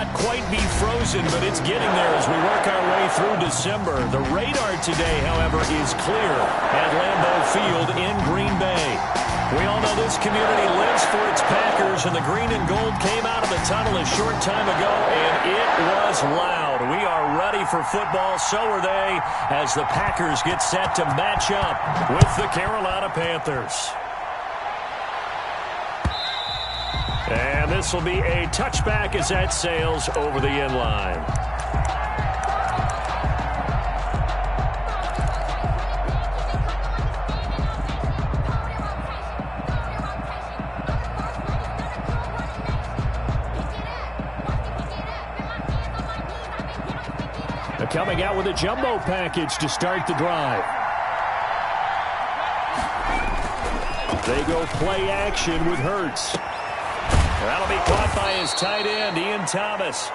not quite be frozen, but it's getting there as we work our way through December. The radar today, however, is clear at Lambeau Field in Green Bay. We all know this community lives for its Packers, and the green and gold came out of the tunnel a short time ago, and it was loud. We are ready for football, so are they, as the Packers get set to match up with the Carolina Panthers. And this will be a touchback as that sails over the end line. Coming out with a jumbo package to start the drive. They go play action with Hurts. That'll be caught by his tight end, Ian Thomas.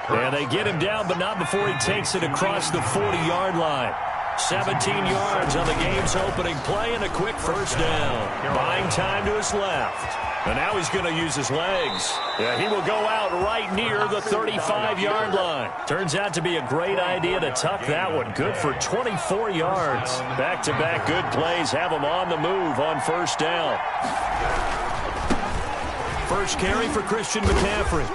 And they get him down, but not before he takes it across the 40-yard line. 17 yards on the game's opening play and a quick first down. Buying time to his left. And now he's going to use his legs. Yeah, he will go out right near the 35-yard line. Turns out to be a great idea to tuck that one. Good for 24 yards. Back-to-back good plays have him on the move on first down. First carry for Christian McCaffrey.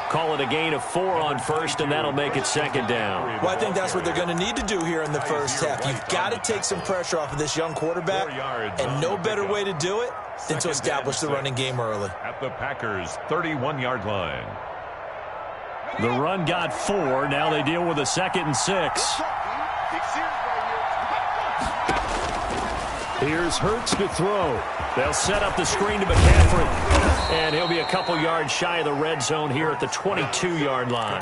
Call it a gain of 4 on first, and that'll make it second down. Well, I think that's what they're going to need to do here in the first half. You've got to take some pressure off of this young quarterback, and no better way to do it than to establish the running game early. At the Packers' 31-yard line. The run got 4. Now they deal with a 2nd and 6. Here's Hurts to throw. They'll set up the screen to McCaffrey. And he'll be a couple yards shy of the red zone here at the 22-yard line.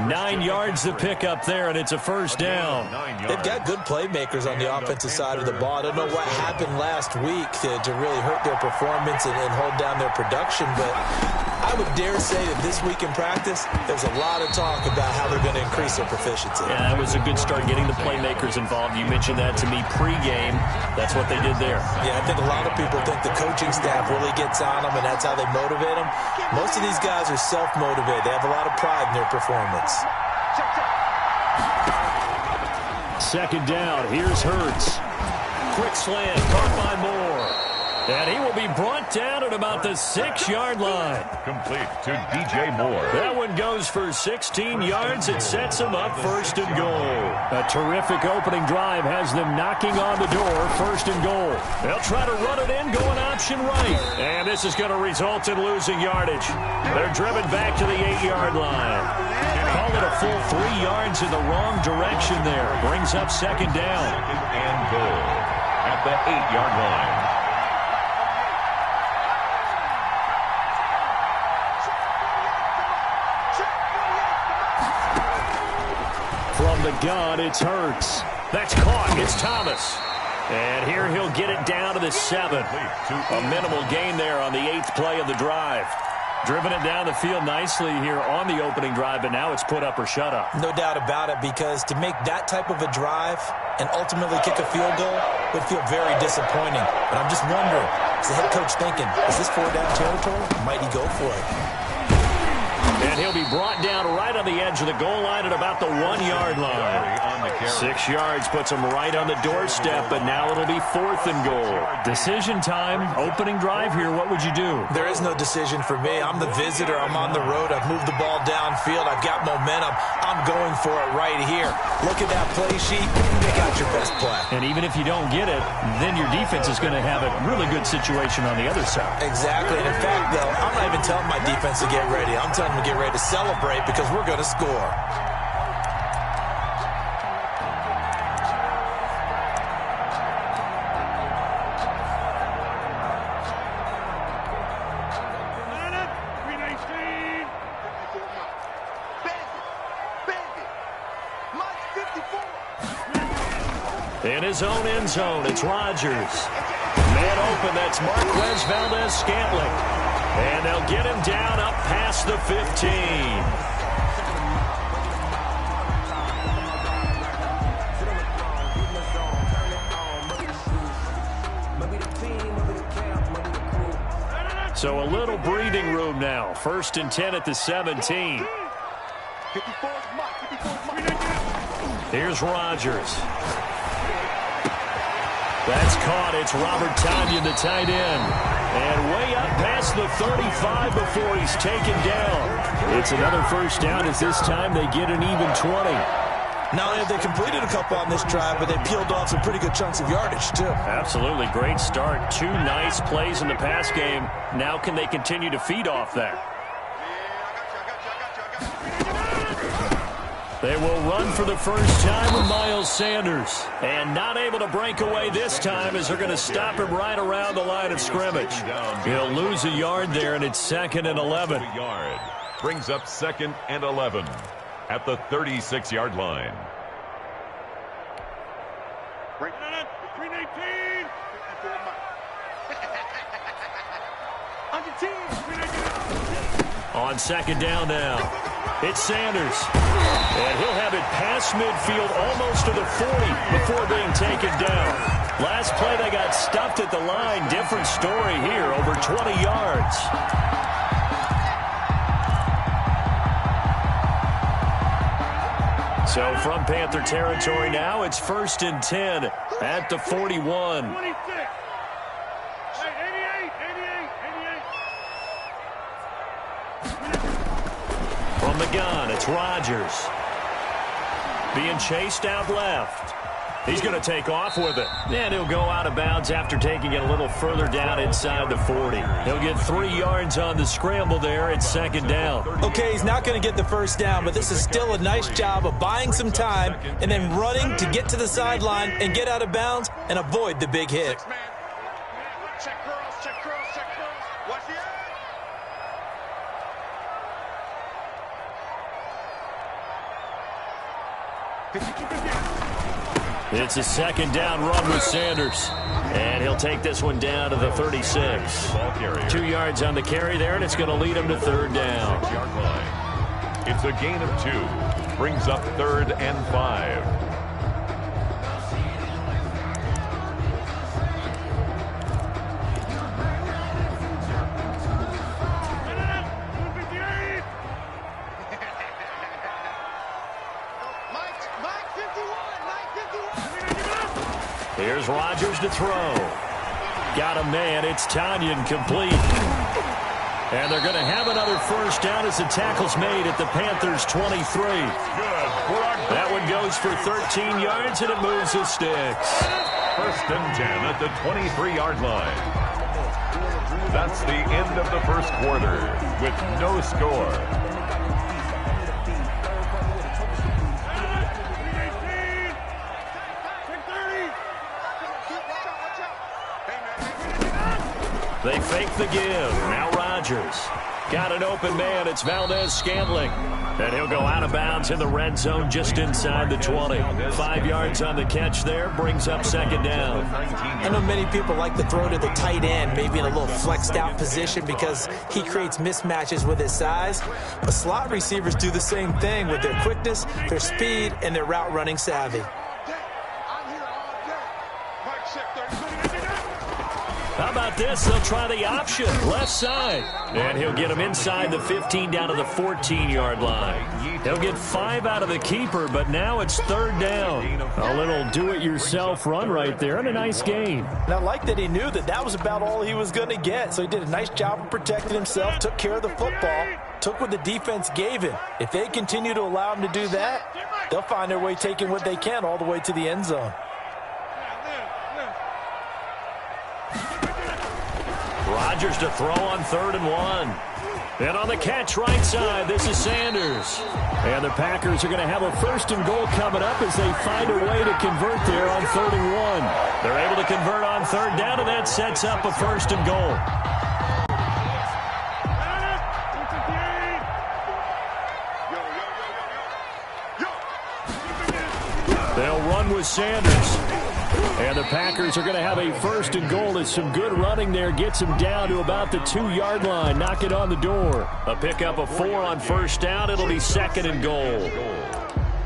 9 yards to pick up there, and it's a first down. They've got good playmakers on the offensive side of the ball. I don't know what happened last week to really hurt their performance and hold down their production, but I would dare say that this week in practice, there's a lot of talk about how they're going to increase their proficiency. Yeah, that was a good start getting the playmakers involved. You mentioned that to me pregame. That's what they did there. Yeah, I think a lot of people think the coaching staff really gets on them, and that's how they motivate them. Most of these guys are self-motivated. They have a lot of pride in their performance. Second down. Here's Hurts. Quick slant. Caught by Moore. And he will be brought down at about the 6-yard line. Complete to DJ Moore. That one goes for 16 yards. It sets him up first and goal. A terrific opening drive has them knocking on the door, first and goal. They'll try to run it in, going option right. And this is going to result in losing yardage. They're driven back to the 8-yard line. Call it a full 3 yards in the wrong direction there. Brings up second down. Second and goal at the 8-yard line. From the gun, it's Hurts. That's caught. It's Thomas. And here he'll get it down to the 7. A minimal gain there on the 8th play of the drive. Driven it down the field nicely here on the opening drive, but now it's put up or shut up. No doubt about it, because to make that type of a drive and ultimately kick a field goal would feel very disappointing. But I'm just wondering, is the head coach thinking, is this 4-down territory? Might he go for it? And he'll be brought down right on the edge of the goal line at about the 1-yard line. 6 yards puts him right on the doorstep, but now it'll be 4th and goal. Decision time, opening drive here. What would you do? There is no decision for me. I'm the visitor. I'm on the road. I've moved the ball downfield. I've got momentum. I'm going for it right here. Look at that play sheet. Pick out your best play. And even if you don't get it, then your defense is going to have a really good situation on the other side. Exactly. And in fact, though, I'm not even telling my defense to get ready. I'm telling them to get ready to celebrate because we're going to score. In his own end zone, it's Rodgers. Man open, that's Marquez Valdez-Scantling. And they'll get him down up past the 15. So a little breathing room now. 1st and 10 at the 17. Here's Rodgers. That's caught. It's Robert Tonyan, the tight end. And way up past the 35 before he's taken down. It's another first down as this time they get an even 20. Not only have they completed a couple on this drive, but they peeled off some pretty good chunks of yardage, too. Absolutely. Great start. 2 nice plays in the pass game. Now can they continue to feed off that? They will run for the first time with Miles Sanders. And not able to break away this time as they're going to stop him right around the line of scrimmage. He'll lose a yard there, and it's 2nd and 11. Brings up 2nd and 11 at the 36-yard line. On 2nd down now. It's Sanders. And he'll have it past midfield almost to the 40 before being taken down. Last play they got stuffed at the line. Different story here. Over 20 yards. So from Panther territory now, it's 1st and 10 at the 41. From the gun, it's Rodgers. Being chased out left. He's going to take off with it. And he'll go out of bounds after taking it a little further down inside the 40. He'll get 3 yards on the scramble there. It's 2nd down. Okay, he's not going to get the first down, but this is still a nice job of buying some time and then running to get to the sideline and get out of bounds and avoid the big hit. Check girls, check girls, check girls. Watch the It's a 2nd down run with Sanders. And he'll take this one down to the 36. 2 yards on the carry there, and it's going to lead him to 3rd down. It's a gain of 2. Brings up 3rd and 5. Here's Rodgers to throw. Got a man. It's Tonyan complete. And they're going to have another first down as the tackle's made at the Panthers' 23. That one goes for 13 yards, and it moves the sticks. 1st and 10 at the 23-yard line. That's the end of the first quarter with no score. They fake the give. Now Rodgers. Got an open man. It's Valdez-Scantling. And he'll go out of bounds in the red zone just inside the 20. 5 yards on the catch there. Brings up 2nd down. I know many people like to throw to the tight end, maybe in a little flexed out position because he creates mismatches with his size. But slot receivers do the same thing with their quickness, their speed, and their route running savvy. How about this? They'll try the option. Left side. And he'll get him inside the 15 down to the 14-yard line. He'll get 5 out of the keeper, but now it's 3rd down. A little do-it-yourself run right there and a nice gain. And I like that he knew that that was about all he was going to get. So he did a nice job of protecting himself, took care of the football, took what the defense gave him. If they continue to allow him to do that, they'll find their way taking what they can all the way to the end zone. Rodgers to throw on 3rd and 1. And on the catch right side, this is Sanders. And the Packers are going to have a 1st and goal coming up as they find a way to convert there on 3rd and 1. They're able to convert on 3rd down, and that sets up a 1st and goal. They'll run with Sanders. And the Packers are going to have a 1st and goal as some good running there gets them down to about the 2-yard line. Knock it on the door. A pickup of 4 on 1st down. It'll be 2nd and goal.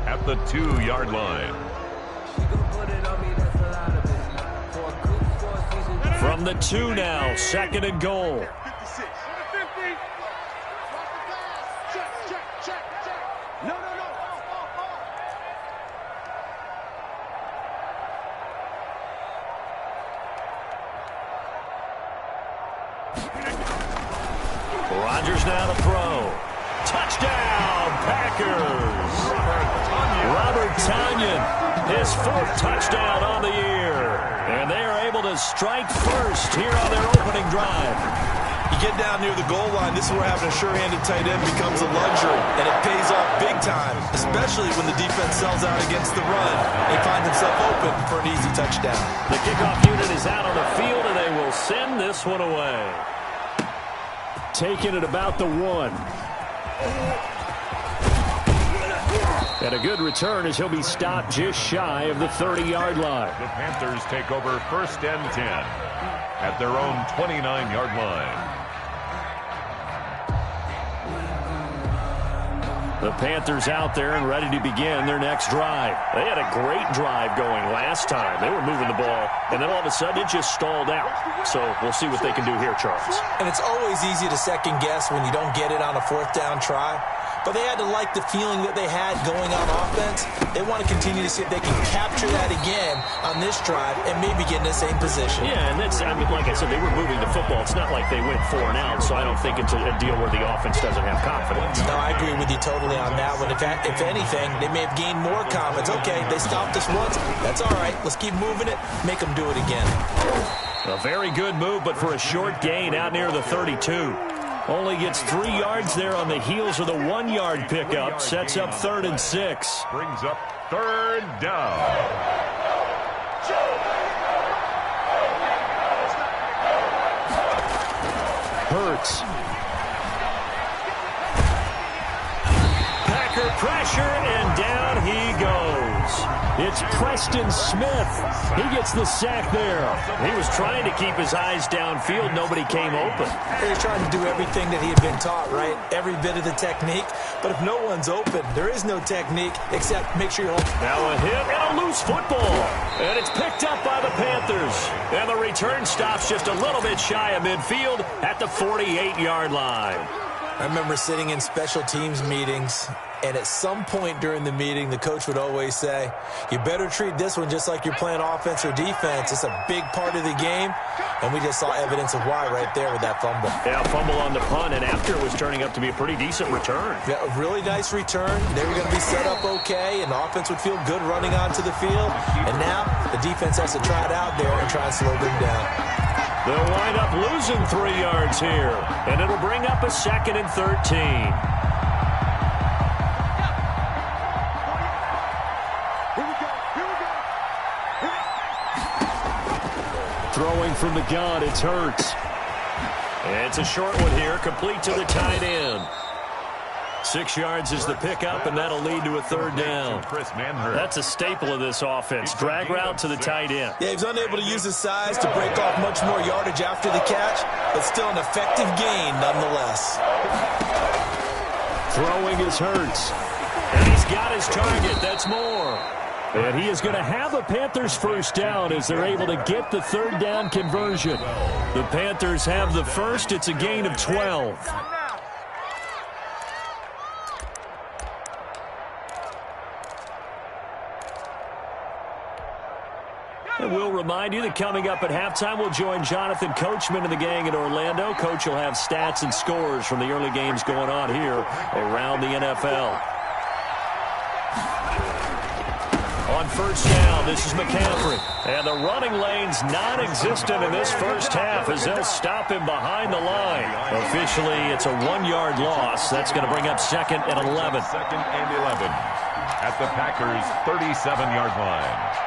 At the 2-yard line. From the 2 now, 2nd and goal. check. No. Rodgers now to throw. Touchdown, Packers. Robert Tonyan, his 4th touchdown on the year. And they are able to strike first here on their opening drive. You get down near the goal line, this is where having a sure-handed tight end becomes a luxury, and it pays off big time, especially when the defense sells out against the run. He finds himself open for an easy touchdown. The kickoff unit is out on the field, and they will send this one away. Taking it about the 1. And a good return as he'll be stopped just shy of the 30-yard line. The Panthers take over 1st and 10 at their own 29-yard line. The Panthers out there and ready to begin their next drive. They had a great drive going last time. They were moving the ball, and then all of a sudden it just stalled out. So we'll see what they can do here, Charles. And it's always easy to second guess when you don't get it on a 4th down try. But they had to like the feeling that they had going on offense. They want to continue to see if they can capture that again on this drive and maybe get in the same position. Yeah, and that's, I mean, like I said, they were moving the football. It's not like they went 4 and out, so I don't think it's a deal where the offense doesn't have confidence. No, I agree with you totally on that one. If anything, they may have gained more confidence. Okay, they stopped us once. That's all right. Let's keep moving it. Make them do it again. A very good move, but for a short gain out near the 32. Only gets 3 yards there on the heels of the 1-yard pickup. Sets up 3rd and 6. Brings up 3rd down. Hurts. Packer pressure, and down he goes. It's Preston Smith. He gets the sack there. He was trying to keep his eyes downfield. Nobody came open. He was trying to do everything that he had been taught, right? Every bit of the technique. But if no one's open, there is no technique except make sure you're open. Now a hit and a loose football. And it's picked up by the Panthers. And the return stops just a little bit shy of midfield at the 48-yard line. I remember sitting in special teams meetings, and at some point during the meeting, the coach would always say, you better treat this one just like you're playing offense or defense. It's a big part of the game, and we just saw evidence of why right there with that fumble. Yeah, fumble on the punt, and after it was turning up to be a pretty decent return. Yeah, a really nice return. They were going to be set up okay, and the offense would feel good running onto the field. And now the defense has to try it out there and try and slow them down. They'll wind up losing 3 yards here, and it'll bring up a 2nd and 13. Throwing from the gun, it's Hurts. It's a short one here, complete to the tight end. 6 yards is the pickup, and that'll lead to a 3rd down. That's a staple of this offense. Drag route to the tight end. Yeah, he's unable to use his size to break off much more yardage after the catch, but still an effective gain nonetheless. Throwing is Hurts. And he's got his target. That's more. And he is going to have a Panthers 1st down as they're able to get the 3rd down conversion. The Panthers have the first. It's a gain of 12. And we'll remind you that coming up at halftime, we'll join Jonathan Coachman and the gang in Orlando. Coach will have stats and scores from the early games going on here around the NFL. On 1st down, this is McCaffrey. And the running lane's non-existent in this 1st half as they'll stop him behind the line. Officially, it's a 1-yard loss. That's going to bring up 2nd and 11. 2nd and 11 at the Packers' 37-yard line.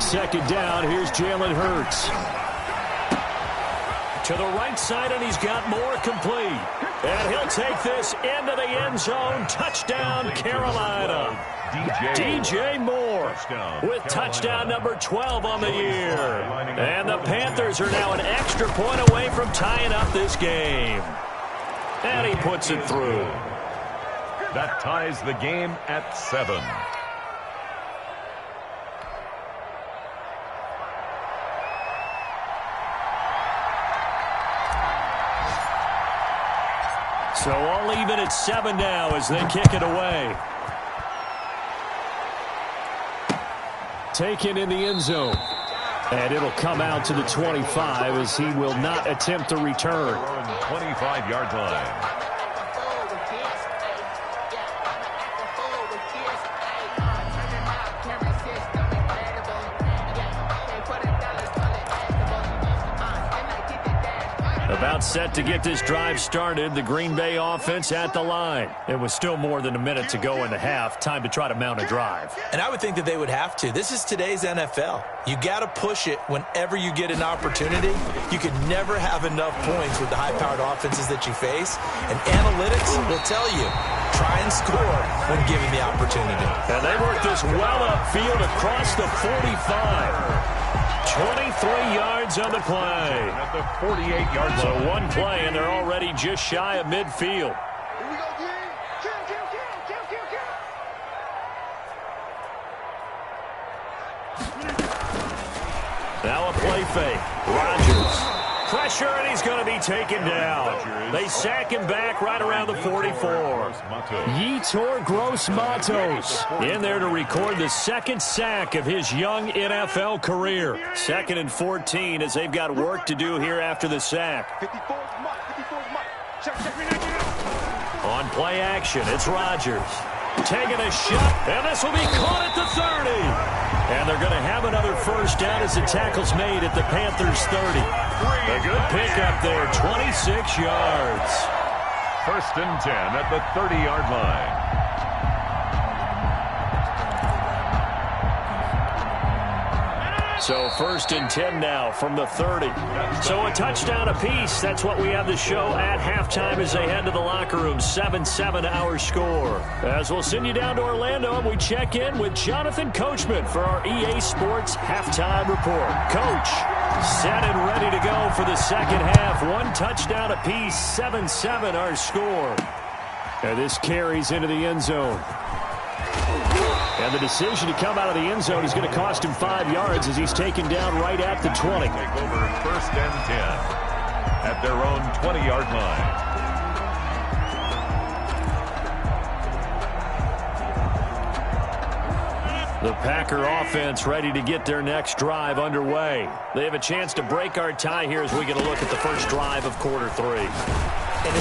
Second down, here's Jalen Hurts. To the right side, and he's got more complete. And he'll take this into the end zone. Touchdown, Carolina. DJ Moore. with touchdown number 12 on the year. And the Panthers are now an extra point away from tying up this game. And he puts it through. That ties the game at 7. So all even at 7 now as they kick it away. Taken in the end zone. And it'll come out to the 25 as he will not attempt to return. 25-yard line. About set to get this drive started. The Green Bay offense at the line. It was still more than a minute to go in the half. Time to try to mount a drive. And I would think that they would have to. This is today's NFL. You got to push it whenever you get an opportunity. You can never have enough points with the high-powered offenses that you face. And analytics will tell you, try and score when given the opportunity. And they work this well upfield across the 45. 23 yards on the play. At the 48-yard line. So one play, and they're already just shy of midfield. Here we go, gang. Kill. Now a play fake. Rodgers. Pressure, and he's going to be taken down. They sack him back right around the 44. Yetur Gross-Matos in there to record the second sack of his young NFL career. 2nd and 14 as they've got work to do here after the sack. 54's Mike. 54's Mike. Check. On play action, it's Rodgers. Taking a shot, and this will be caught at the 30. And they're going to have another first down as the tackle's made at the Panthers' 30. A good pickup there, 26 yards. 1st and 10 at the 30-yard line. So 1st and 10 now from the 30. So a touchdown apiece. That's what we have the show at halftime as they head to the locker room. 7-7 our score. As we'll send you down to Orlando, and we check in with Jonathan Coachman for our EA Sports halftime report. Coach, set and ready to go for the second half. 1 touchdown apiece. 7-7 our score. And this carries into the end zone. And the decision to come out of the end zone is going to cost him 5 yards as he's taken down right at the 20. Take over 1st and 10 at their own 20-yard line. The Packer offense ready to get their next drive underway. They have a chance to break our tie here as we get a look at the first drive of quarter 3. And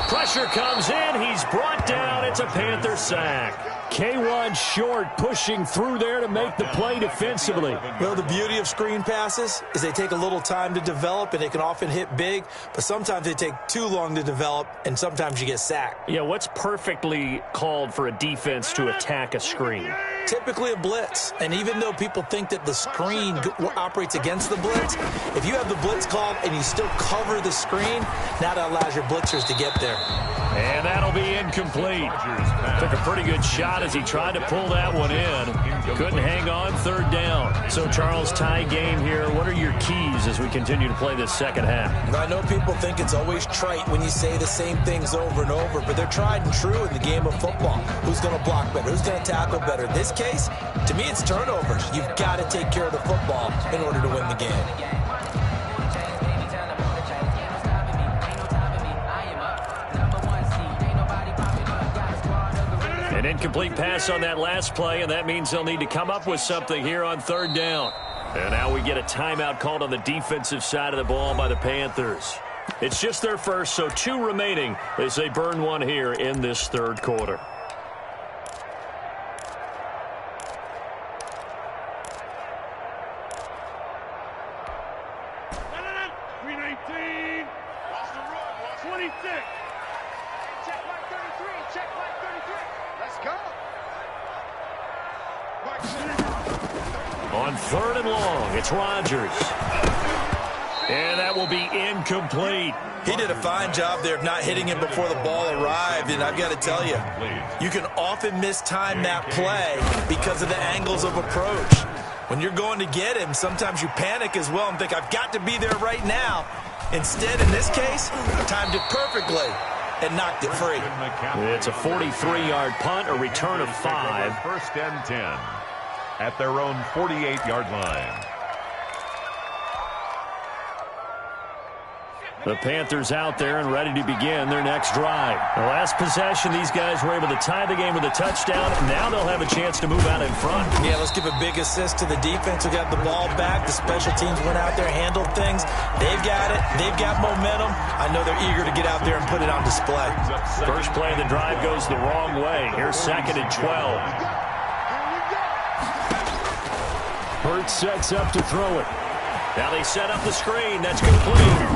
pressure comes in. He's brought down. It's a Panther sack. K1 short, pushing through there to make the play defensively. Well, the beauty of screen passes is they take a little time to develop, and they can often hit big, but sometimes they take too long to develop, and sometimes you get sacked. Yeah, what's perfectly called for a defense to attack a screen? Typically a blitz, and even though people think that the screen operates against the blitz, if you have the blitz called and you still cover the screen, now that allows your blitzers to get there. And that'll be incomplete. Took a pretty good shot as he tried to pull that one in. Couldn't hang on, 3rd down. So, Charles, tie game here. What are your keys as we continue to play this second half? I know people think it's always trite when you say the same things over and over, but they're tried and true in the game of football. Who's going to block better? Who's going to tackle better? In this case, to me, it's turnovers. You've got to take care of the football in order to win the game. An incomplete pass on that last play, and that means they'll need to come up with something here on 3rd down. And now we get a timeout called on the defensive side of the ball by the Panthers. It's just their first, so 2 remaining as they burn one here in this 3rd quarter. On 3rd and long, it's Rodgers. And that will be incomplete. He did a fine job there of not hitting him before the ball arrived, and I've got to tell you, you can often mistime that play because of the angles of approach. When you're going to get him, sometimes you panic as well and think, I've got to be there right now. Instead, in this case, timed it perfectly and knocked it free. It's a 43-yard punt, a return of 5. First and 10 at their own 48-yard line. The Panthers out there and ready to begin their next drive. The last possession, these guys were able to tie the game with a touchdown. Now they'll have a chance to move out in front. Yeah, let's give a big assist to the defense who got the ball back. The special teams went out there, handled things. They've got it. They've got momentum. I know they're eager to get out there and put it on display. First play of the drive goes the wrong way. Here's 2nd and 12. Hurts sets up to throw it. Now they set up the screen. That's complete.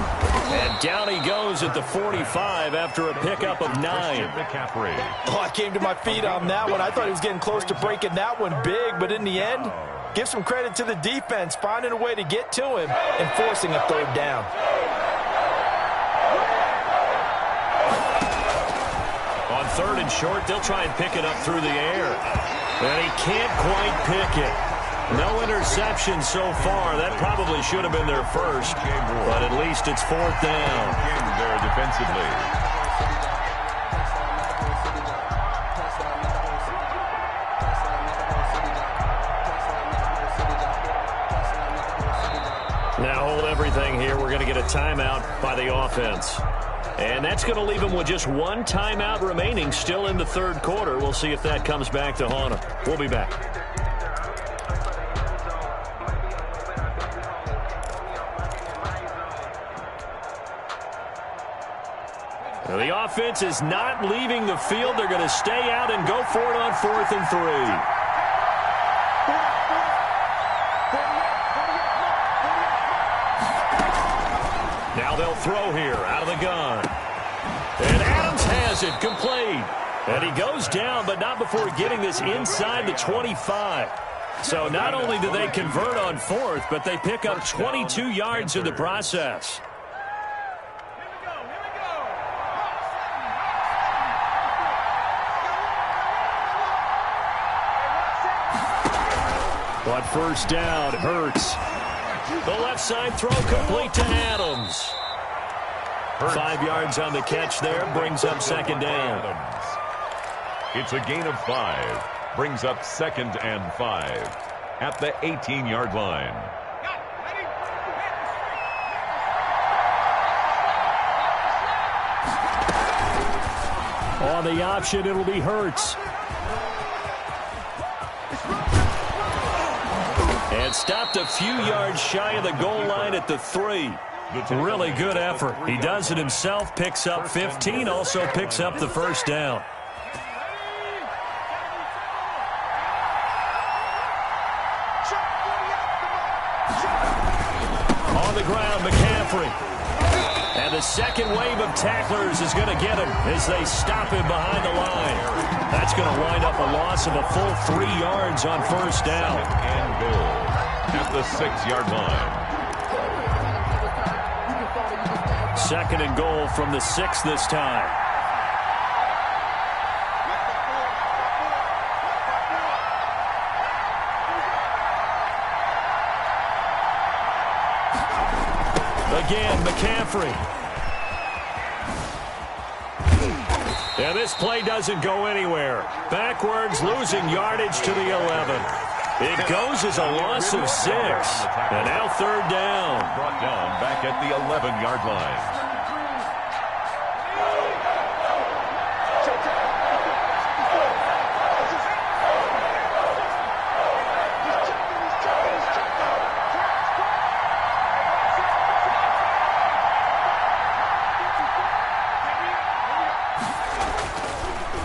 And down he goes at the 45 after a pickup of 9. Oh, I came to my feet on that one. I thought he was getting close to breaking that one big, but in the end, give some credit to the defense, finding a way to get to him and forcing a 3rd down. On 3rd and short, they'll try and pick it up through the air. And he can't quite pick it. No interception so far. That probably should have been their first, but at least it's 4th down. There defensively. Now hold everything here. We're going to get a timeout by the offense. And that's going to leave them with just 1 timeout remaining still in the 3rd quarter. We'll see if that comes back to haunt them. We'll be back. The offense is not leaving the field. They're going to stay out and go for it on 4th and 3. Now they'll throw here out of the gun. And Adams has it complete. And he goes down, but not before getting this inside the 25. So not only do they convert on 4th, but they pick up 22 yards in the process. But first down, Hurts. The left side throw complete to Adams. 5 yards on the catch there, brings up 2nd down. It's a gain of 5, brings up 2nd and 5 at the 18-yard line. On the option, it'll be Hurts. And stopped a few yards shy of the goal line at the 3. Really good effort. He does it himself, picks up 15, also picks up the 1st down. On the ground, McCaffrey. And the second wave of tacklers is going to get him as they stop him behind the line. That's going to wind up a loss of a full 3 yards on 1st down. And goal at the 6-yard line. 2nd and goal from the 6 this time. Again, McCaffrey. And this play doesn't go anywhere. Backwards, losing yardage to the 11. It goes as a loss of 6. And now 3rd down. Brought down back at the 11-yard line.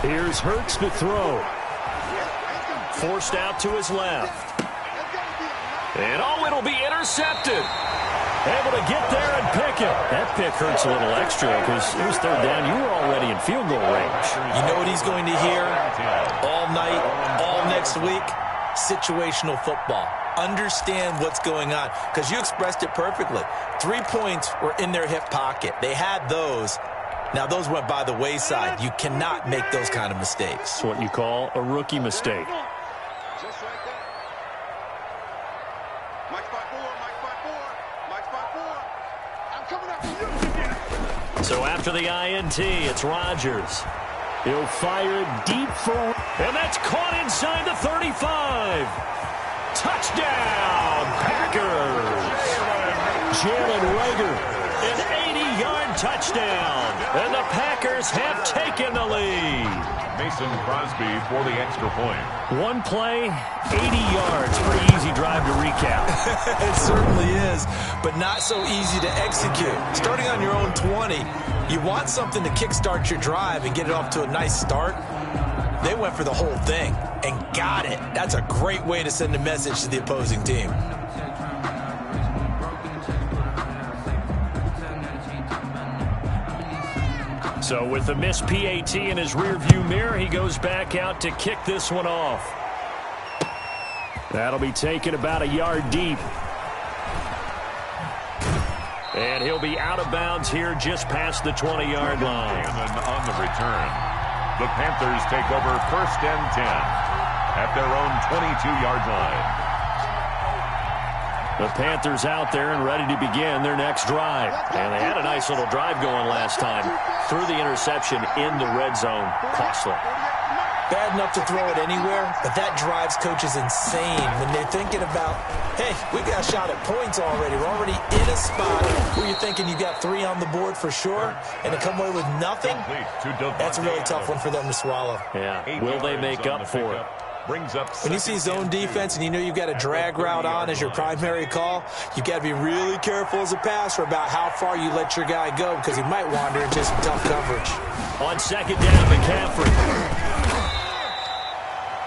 Here's Hurts to throw. Forced out to his left. And oh, it'll be intercepted. Able to get there and pick it. That pick hurts a little extra because it was 3rd down. You were already in field goal range. You know what he's going to hear all night, all next week? Situational football. understand what's going on, because you expressed it perfectly. 3 points were in their hip pocket. They had those. Now, those went by the wayside. You cannot make those kind of mistakes. It's what you call a rookie mistake. Just like that. Mike spot four, Mike spot four, Mike spot four. I'm coming after you. So after the INT, it's Rodgers. He'll fire it deep for, and that's caught inside the 35. Touchdown, Packers. Jalen Reagor, an 80-yard touchdown. And the Packers have taken the lead. Mason Crosby for the extra point. One play, 80 yards. Pretty easy drive to recap. It certainly is, but not so easy to execute. Starting on your own 20, you want something to kickstart your drive and get it off to a nice start. They went for the whole thing and got it. That's a great way to send a message to the opposing team. So with the missed PAT in his rearview mirror, he goes back out to kick this one off. That'll be taken about a yard deep. And he'll be out of bounds here just past the 20-yard line. And then on the return, the Panthers take over 1st and 10 at their own 22-yard line. The Panthers out there and ready to begin their next drive. And they had a nice little drive going last time. Threw the interception in the red zone. Costly. Bad enough to throw it anywhere, but that drives coaches insane when they're thinking about, hey, we got a shot at points already. We're already in a spot where you're thinking you got 3 on the board for sure, and to come away with nothing, that's a really tough one for them to swallow. Yeah, will they make up for it? Brings up when you see zone defense and you know you've got a drag route on as your primary call, you've got to be really careful as a passer about how far you let your guy go, because he might wander into some tough coverage. On 2nd down, McCaffrey.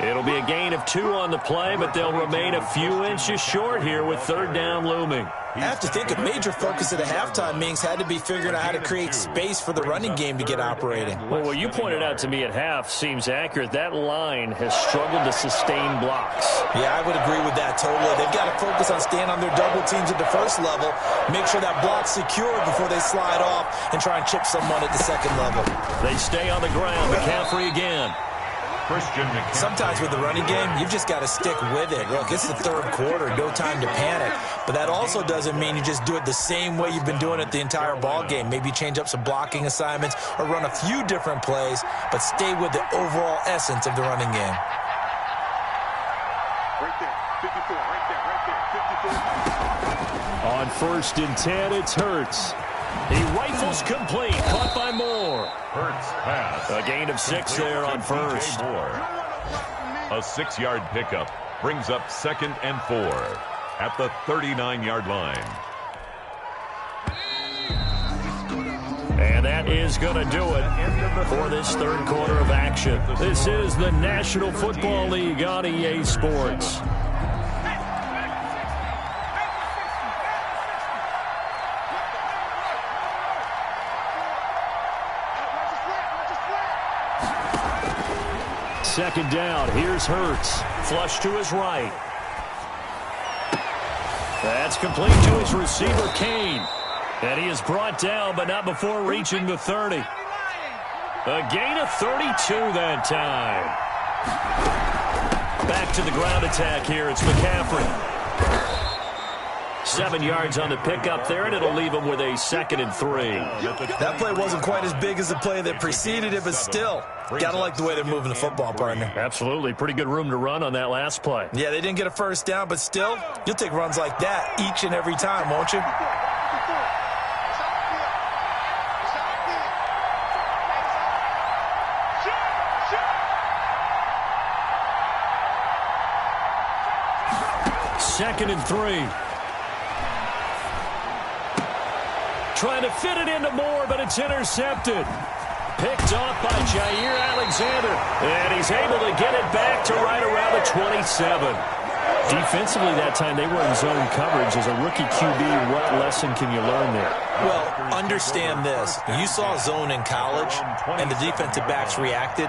It'll be a gain of 2 on the play, but they'll remain a few inches short here with 3rd down looming. I have to think a major focus at a halftime means had to be figuring out how to create space for the running game to get operating. Well, what you pointed out to me at half seems accurate. That line has struggled to sustain blocks. Yeah, I would agree with that totally. They've got to focus on staying on their double teams at the first level, make sure that block's secured before they slide off and try and chip someone at the second level. They stay on the ground. McCaffrey again. Sometimes with the running game, you've just got to stick with it. Look, it's the 3rd quarter, no time to panic. But that also doesn't mean you just do it the same way you've been doing it the entire ball game. Maybe change up some blocking assignments or run a few different plays, but stay with the overall essence of the running game. Right there, 54, right there, 54. On 1st and 10, it's Hurts. He rifles complete, caught by Moore. Hurts pass. A gain of 6 there on 1st. A 6-yard pickup brings up 2nd and 4 at the 39-yard line. And that is going to do it for this 3rd quarter of action. This is the National Football League on EA Sports. Second down. Here's Hurts. Flush to his right. That's complete to his receiver, Kane. And he is brought down, but not before reaching the 30. A gain of 32 that time. Back to the ground attack here. It's McCaffrey. 7 yards on the pickup there, and it'll leave him with a 2nd and 3. That play wasn't quite as big as the play that preceded it, but still, gotta like the way they're moving the football, partner. Absolutely. Pretty good room to run on that last play. Yeah, they didn't get a first down, but still, you'll take runs like that each and every time, won't you? Second and 3. Trying to fit it into Moore, but it's intercepted. Picked off by Jair Alexander. And he's able to get it back to right around the 27. Defensively that time, they were in zone coverage. As a rookie QB, what lesson can you learn there? Well, understand this. You saw zone in college, and the defensive backs reacted.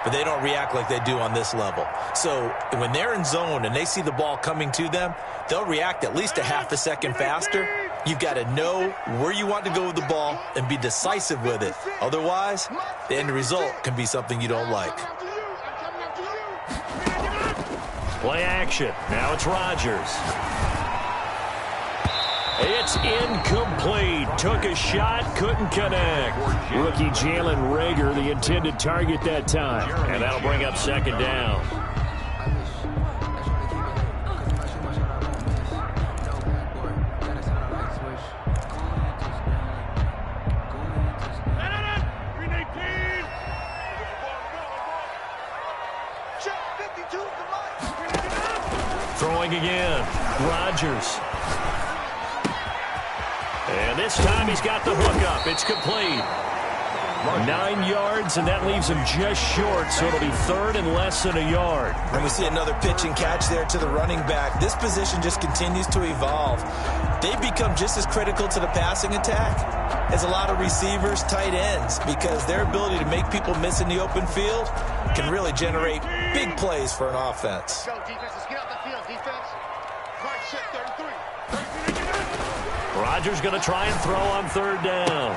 but they don't react like they do on this level. So when they're in zone and they see the ball coming to them, they'll react at least a half a second faster. You've got to know where you want to go with the ball and be decisive with it. Otherwise, the end result can be something you don't like. Play action. Now it's Rodgers. It's incomplete. Took a shot, couldn't connect. Rookie Jalen Reagor, the intended target that time. And that'll bring up second down. Throwing again. Rodgers. And this time he's got the hook up. It's complete. 9 yards, and that leaves him just short, so it'll be third and less than a yard. And we see another pitch and catch there to the running back. This position just continues to evolve. They've become just as critical to the passing attack as a lot of receivers, tight ends, because their ability to make people miss in the open field can really generate big plays for an offense. Go, defense. Let's get out the field, defense. Right, set 33. Rodgers going to try and throw on third down.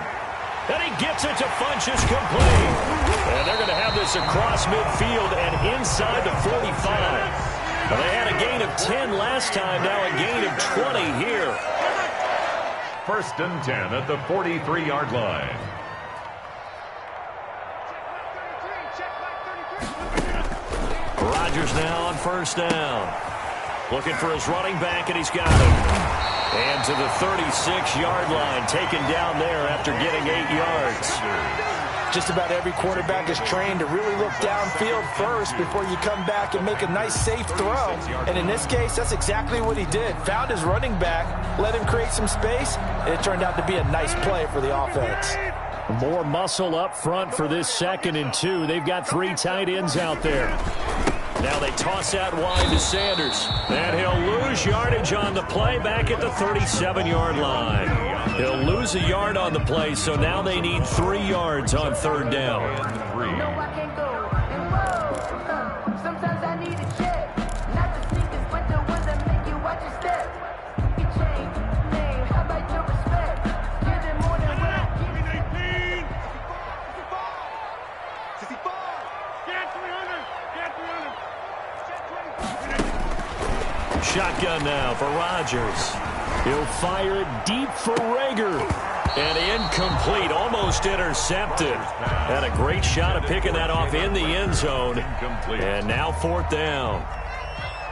And he gets it to Funchess, complete. And they're going to have this across midfield and inside the 45. They had a gain of 10 last time, now a gain of 20 here. First and 10 at the 43-yard line. Rodgers now on first down. Looking for his running back, and he's got him. And to the 36-yard line, taken down there after getting 8 yards. Just about every quarterback is trained to really look downfield first before you come back and make a nice, safe throw. And in this case, that's exactly what he did. Found his running back, let him create some space, and it turned out to be a nice play for the offense. More muscle up front for this 2nd and 2. They've got 3 tight ends out there. Now they toss out wide to Sanders. And he'll lose yardage on the play back at the 37-yard line. He'll lose a yard on the play, so now they need 3 yards on third down. Sometimes I need a check. Not the sneakers, but the ones that make you watch your step. You change name, how about your respect? Give them more than what I give. 18. 65. Get 300. Get 300. Shotgun now for Rodgers. He'll fire it deep for Reagor. And incomplete, almost intercepted. Had a great shot of picking that off in the end zone. And now 4th down.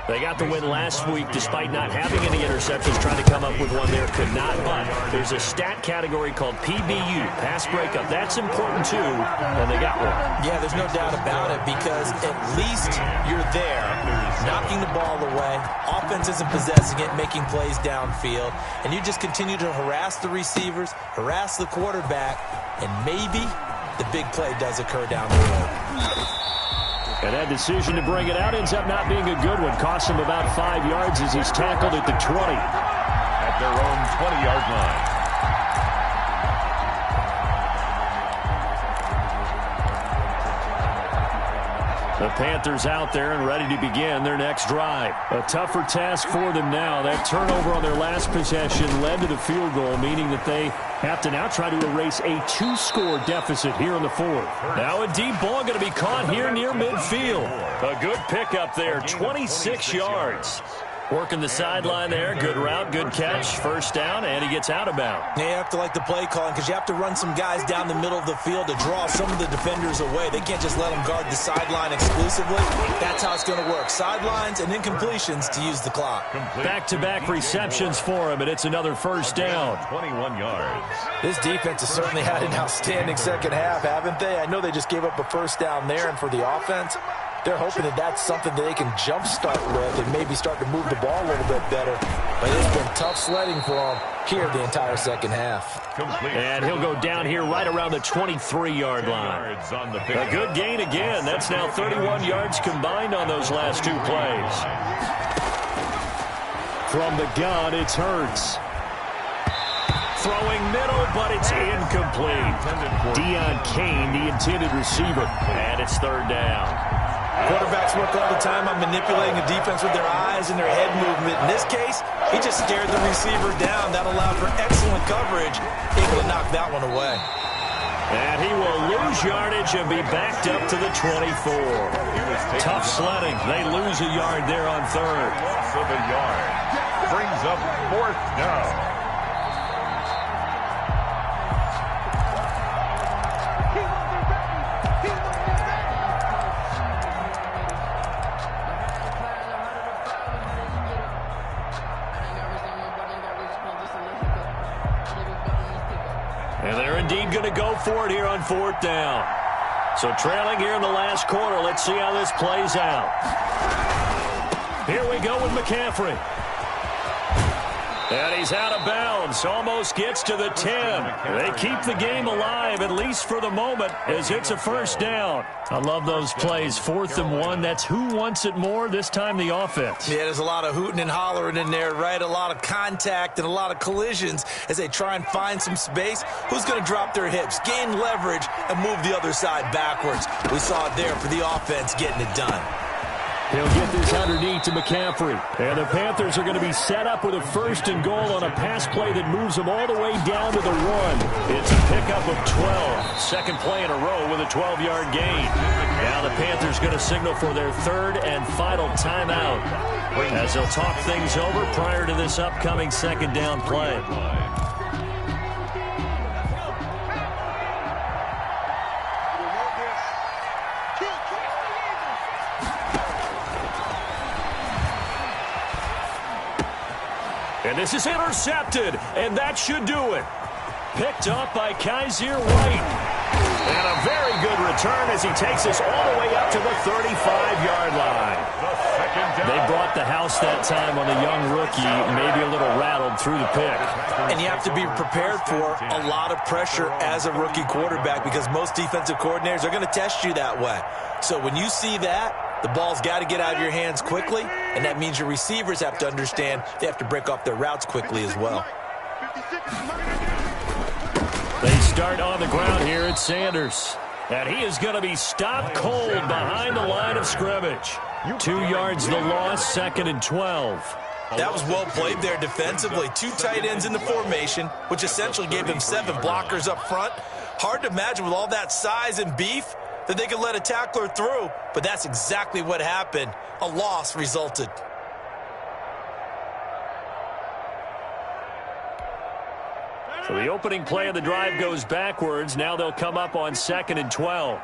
They got the win last week despite not having any interceptions. Trying to come up with one there, could not. But there's a stat category called PBU, pass breakup. That's important too, and they got one. Yeah, there's no doubt about it, because at least you're there, knocking the ball away. Offense isn't possessing it, making plays downfield. And you just continue to harass the receivers, harass the quarterback, and maybe the big play does occur down the road. And that decision to bring it out ends up not being a good one. Cost him about 5 yards as he's tackled at the 20. At their own 20-yard line. The Panthers out there and ready to begin their next drive. A tougher task for them now. That turnover on their last possession led to the field goal, meaning that they have to now try to erase a 2-score deficit here in the 4th. Now a deep ball going to be caught here near midfield. A good pickup there, 26 yards. Working the sideline there. Good route, good catch. First down, and he gets out of bounds. You have to like the play calling, because you have to run some guys down the middle of the field to draw some of the defenders away. They can't just let them guard the sideline exclusively. That's how it's going to work. Sidelines and incompletions to use the clock. Back-to-back receptions for him, and it's another first down. 21 yards. This defense has certainly had an outstanding second half, haven't they? I know they just gave up a first down there, and for the offense, they're hoping that that's something that they can jumpstart with and maybe start to move the ball a little bit better. But it's been tough sledding for them here the entire second half. And he'll go down here right around the 23-yard line. A good gain again. That's now 31 yards combined on those last 2 plays. From the gun, it's Hurts. throwing middle, but it's incomplete. Deion Kane, the intended receiver, and it's third down. Quarterbacks work all the time on manipulating the defense with their eyes and their head movement. In this case, he just stared the receiver down. That allowed for excellent coverage, able to knock that one away. And he will lose yardage and be backed up to the 24. Tough sledding. They lose a yard there on third. Loss of a yard brings up fourth down. And they're indeed going to go for it here on fourth down. So trailing here in the last quarter. Let's see how this plays out. Here we go with McCaffrey. And he's out of bounds. Almost gets to the 10. They keep the game alive, at least for the moment, as it's a first down. I love those plays. 4th and 1. That's who wants it more, this time the offense. Yeah, there's a lot of hooting and hollering in there, right? A lot of contact and a lot of collisions as they try and find some space. Who's going to drop their hips, gain leverage, and move the other side backwards? We saw it there for the offense getting it done. He'll get this underneath to McCaffrey. And the Panthers are going to be set up with a 1st and goal on a pass play that moves them all the way down to the 1. It's a pickup of 12. Second play in a row with a 12-yard gain. Now the Panthers going to signal for their 3rd and final timeout as they'll talk things over prior to this upcoming 2nd down play. And this is intercepted, and that should do it. Picked up by Kaiser White. And a very good return as he takes us all the way up to the 35-yard line. They brought the house that time on the young rookie, maybe a little rattled through the pick. And you have to be prepared for a lot of pressure as a rookie quarterback because most defensive coordinators are going to test you that way. So when you see that, the ball's got to get out of your hands quickly, and that means your receivers have to understand they have to break off their routes quickly as well. They start on the ground here at Sanders. And he is going to be stopped cold behind the line of scrimmage. 2 yards the loss, 2nd and 12. That was well played there defensively. 2 tight ends in the formation, which essentially gave them 7 blockers up front. Hard to imagine with all that size and beef that they could let a tackler through, but that's exactly what happened. A loss resulted. So the opening play of the drive goes backwards. Now they'll come up on 2nd and 12.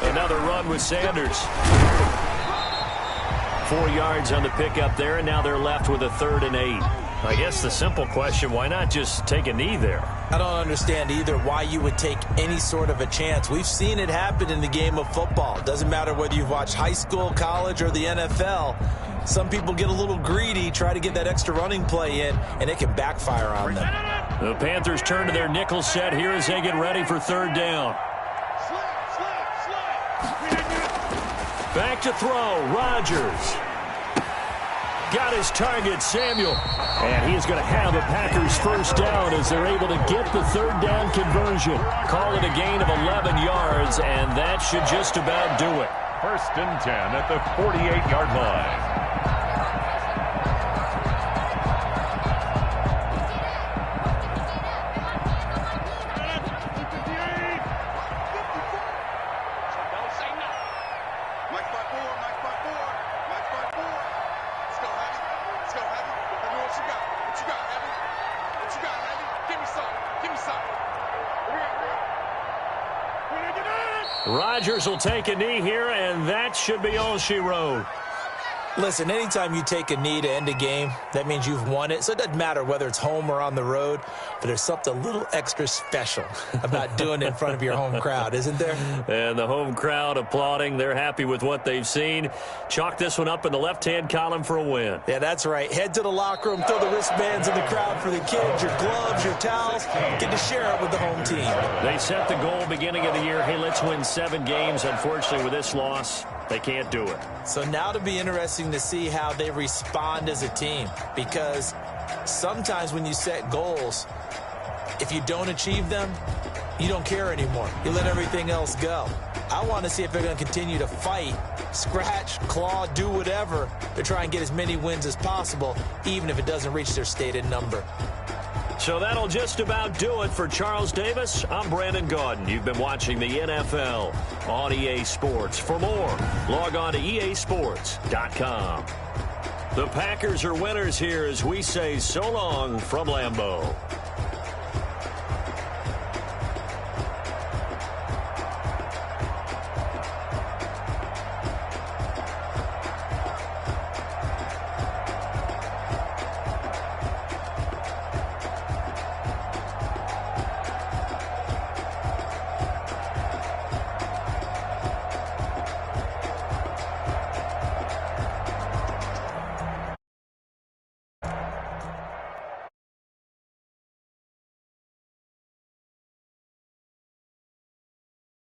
Another run with Sanders. 4 yards on the pickup there, and now they're left with a 3rd and 8. I guess the simple question, why not just take a knee there? I don't understand either why you would take any sort of a chance. We've seen it happen in the game of football. Doesn't matter whether you've watched high school, college, or the NFL. Some people get a little greedy, try to get that extra running play in, and it can backfire on them. The Panthers turn to their nickel set here as they get ready for 3rd down. Back to throw, Rodgers. Got his target, Samuel. And he is going to have a Packers 1st down as they're able to get the 3rd down conversion. Call it a gain of 11 yards, and that should just about do it. 1st and 10 at the 48-yard line. Rodgers will take a knee here, and that should be all she wrote. Listen, anytime you take a knee to end a game, that means you've won it. So it doesn't matter whether it's home or on the road, but there's something a little extra special about doing it in front of your home crowd, isn't there? And the home crowd applauding. They're happy with what they've seen. Chalk this one up in the left-hand column for a win. Yeah, that's right. Head to the locker room, throw the wristbands in the crowd for the kids, your gloves, your towels. Get to share it with the home team. They set the goal beginning of the year. Hey, let's win 7 games. Unfortunately, with this loss, they can't do it. So now to be interesting to see how they respond as a team, because sometimes when you set goals, if you don't achieve them, you don't care anymore. You let everything else go. I want to see if they're going to continue to fight, scratch, claw, do whatever to try and get as many wins as possible, even if it doesn't reach their stated number. So that'll just about do it for Charles Davis. I'm Brandon Gaudin. You've been watching the NFL on EA Sports. For more, log on to easports.com. The Packers are winners here as we say so long from Lambeau.